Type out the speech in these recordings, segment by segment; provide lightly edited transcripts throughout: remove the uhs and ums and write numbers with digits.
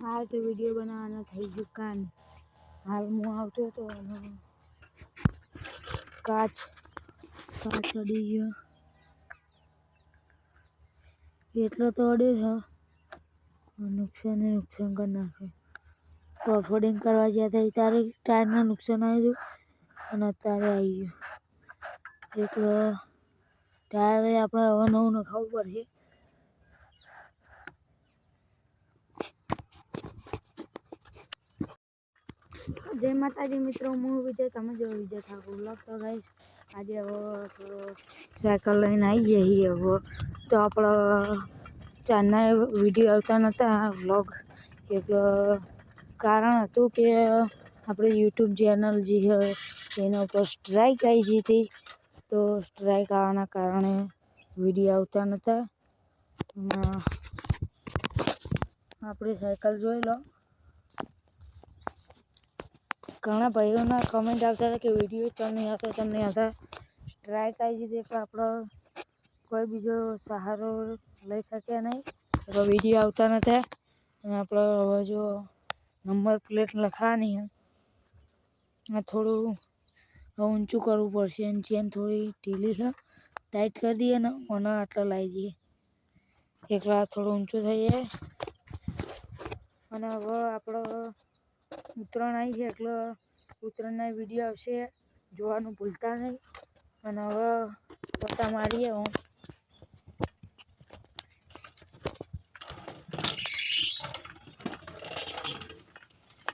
હાલ તો વિડીયો બનાવવાનો થઈ ગયું કાન. હાલ હું આવતો હતો અને કાચ અડી ગયો. એટલો તો અડે છે નુકસાન કરી નાખે. તો ઓફરોડિંગ કરવા ગયા હતા ત્યારે ટાયરને નુકસાન આવ્યું અને અત્યારે આવી ગયું. એટલે ટાયર આપણે હવે નવું નખાવવું પડશે. જય માતાજી મિત્રો, હું વિજય, તમે જો વિજય ઠાકોર વ્લોગ. તો ગાઈસ આજે હવે સાયકલ લઈને આવી ગયા છીએ. હવે તો આપણો ચારના વિડીયો આવતા નહોતા વ્લોગ, એટલે કારણ હતું કે આપણે યુટ્યુબ ચેનલ જે છે એના ઉપર સ્ટ્રાઇક આવી હતી. તો સ્ટ્રાઇક આવવાના કારણે વિડીયો આવતા નહોતા. આપણી સાયકલ જોઈ લો. ઘણા ભાઈઓના કમેન્ટ આવતા હતા કે વિડીયો ચમ નહીં આવતા, ચમ નહીં આવતા. સ્ટ્રાઇક આવી હતી એટલે આપણો કોઈ બીજો સહારો લઈ શક્યા નહીં. તો વિડીયો આવતા નહોતા અને આપણે હવે જો નંબર પ્લેટ લખાવાની છે. થોડું ઊંચું કરવું પડશે અને ચેન થોડી ઢીલી છે, ટાઈટ કરી દઈએ ને અને આટલા લાવી દઈએ એકલા થોડું ઊંચું થઈ જાય. અને હવે આપણો ઉત્તરાયણ આવી છે એટલે ઉત્તરાયણના વિડીયો આવશે, જોવાનું ભૂલતા નહીં. અને હવે પત્તા મારીએ. હું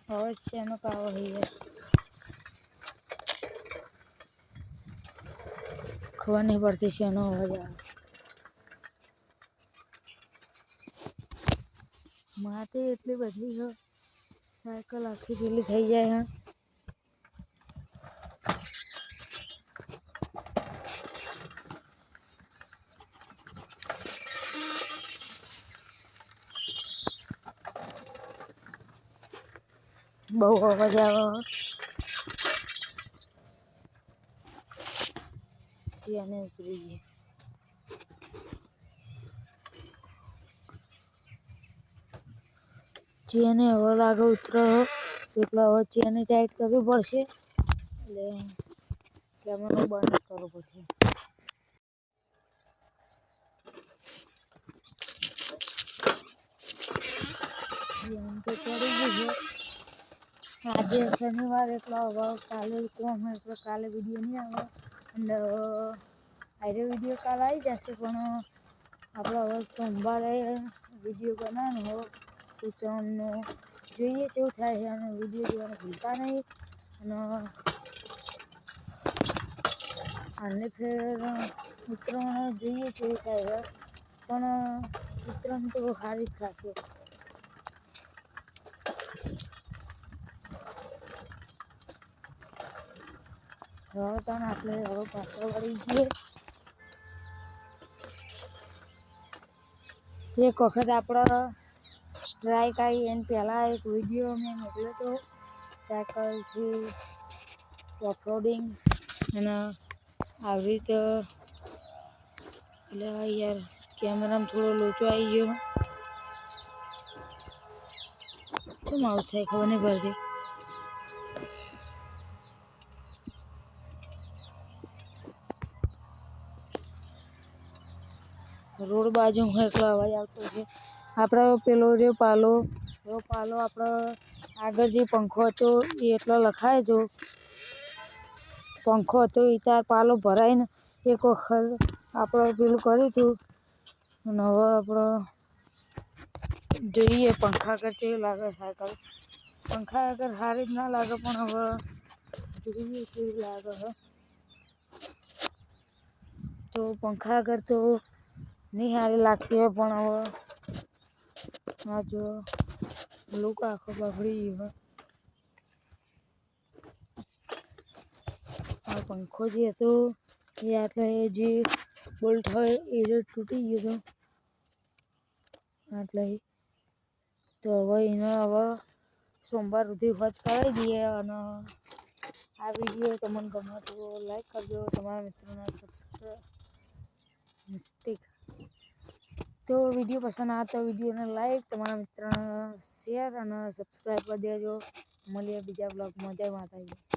હવે શેનો કાવો છે ખબર નહીં પડતી શેનો અવાજ આવે. માથે એટલી બધી છે સાયકલ આખી ઢીલી થઈ જાય. બહુ અવાજ આવે એને ઉતરી ગઈ. ચેને હવે લાગે ઉતરો એટલે હવે ચેને ટાઈટ કરવી પડશે. એટલે કેમેરો બંધ કરવો પડશે. તો ચડી ગયું છે. આજે શનિવાર એટલે હવે કાલે કોમ એટલે કાલે વિડીયો નહીં આવે. અને આજે વિડીયો કાલે આવી જશે, પણ આપણે હવે સોમવારે વિડીયો બનાવવાનો હોય. ઉત્તરાયણનો જોઈએ કેવું થાય છે અને વિડીયો જોવાનું ભૂલતા નહીં. અને ફેર ઉત્તરાયણ જોઈએ કેવું થાય છે, પણ ઉત્તરાયણ તો સારી જ થશે. હવે આપણે હવે પાછળ વળી જઈએ. એક વખત આપણો સ્ટ્રાઇક આવી એને પહેલાં એક વિડીયો મેં મોકલ્યો હતો સાયકલથી ઓફરોડિંગ. અને આવી રીતે એટલે યાર કેમેરામાં થોડો લોચો આવી ગયો. કેમ આવું થાય ખબર નહીં પડતી. રોડ બાજુ એટલો અવાજ આવતો છે. આપણે પેલો જે પાલો આપણો આગળ જે પંખો હતો એ એટલો લખાય હતો. પંખો હતો એ તાર પાલો ભરાઈને એક વખત આપણે પેલું કર્યું હતું. અને હવે આપણે જોઈએ પંખા આગળ કેવી લાગે સાયકલ. પંખા આગળ સારી જ ના લાગે, પણ હવે જોઈએ કેવી લાગે છે. તો પંખા આગળ તો નહીં સારી લાગતી હોય, પણ હવે આ જો લુક આખો બગડી ગયો. આ પંખો જે હતો એ આટલે જે બોલ્ટ હોય એ તૂટી ગયો હતો એટલે. તો હવે એને સોમવાર સુધી વોચ કરાવી દઈએ. અને આ વિડીયો તમને ગમે તો લાઈક કરજો, તમારા મિત્રોને સબસ્ક્રાઈબ. મિસ્ટેક તો વિડીયો પસંદ આવે તો વિડીયોને લાઈક, તમારા મિત્રોને શેર અને સબસ્ક્રાઈબ કરી દેજો. મળીએ બીજા બ્લોગમાં. જય માતાજી.